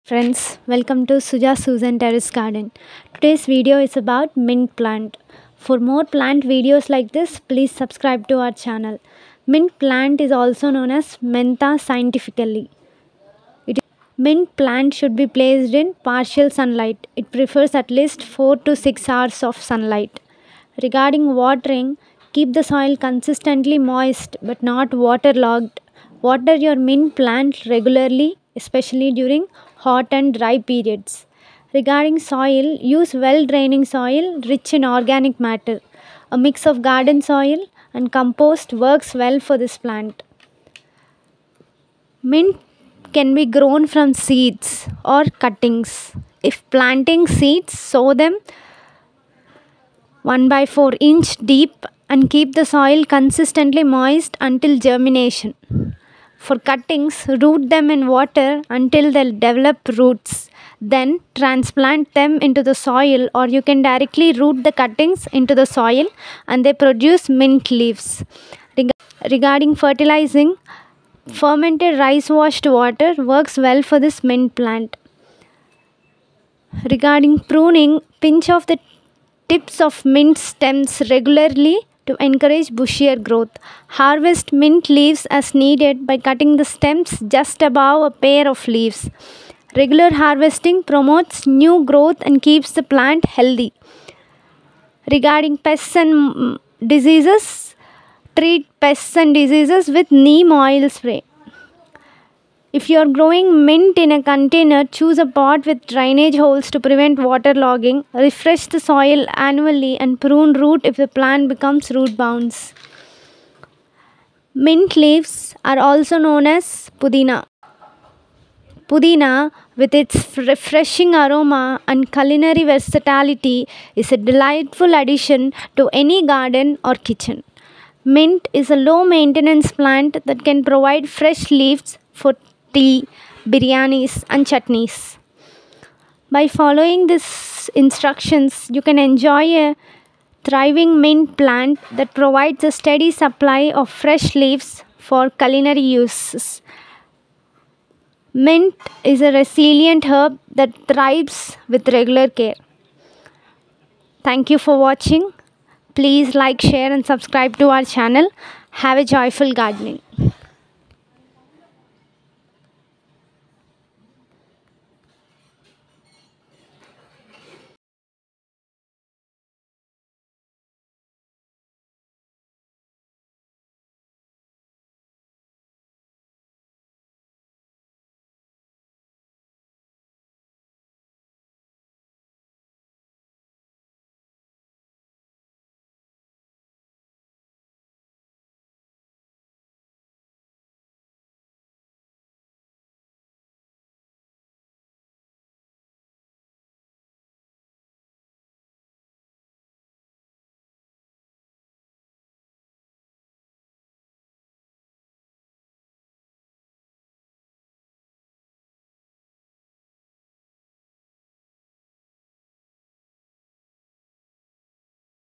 Friends, welcome to Suja Susan Terrace Garden. Today's video is about mint plant. For more plant videos like this, please subscribe to our channel. Mint plant is also known as mentha scientifically. Mint plant should be placed in partial sunlight. It prefers at least 4 to 6 hours of sunlight. Regarding watering, keep the soil consistently moist but not waterlogged. Water your mint plant regularly, especially during hot and dry periods. Regarding soil, use well draining soil rich in organic matter. A mix of garden soil and compost works well for this plant. Mint can be grown from seeds or cuttings. If planting seeds, sow them 1 by 4 inch deep and keep the soil consistently moist until germination. For cuttings, root them in water until they develop roots. Then transplant them into the soil, or you can directly root the cuttings into the soil and they produce mint leaves. Regarding fertilizing, fermented rice washed water works well for this mint plant. Regarding pruning, pinch off the tips of mint stems regularly to encourage bushier growth. Harvest mint leaves as needed by cutting the stems just above a pair of leaves. Regular harvesting promotes new growth and keeps the plant healthy. Regarding pests and diseases, treat pests and diseases with neem oil spray. If you are growing mint in a container, choose a pot with drainage holes to prevent waterlogging. Refresh the soil annually and prune root if the plant becomes root bounce. Mint leaves are also known as pudina. Pudina, with its refreshing aroma and culinary versatility, is a delightful addition to any garden or kitchen. Mint is a low maintenance plant that can provide fresh leaves for tea, biryanis and chutneys. By following these instructions, you can enjoy a thriving mint plant that provides a steady supply of fresh leaves for culinary uses. Mint is a resilient herb that thrives with regular care. Thank you for watching. Please like, share and subscribe to our channel. Have a joyful gardening.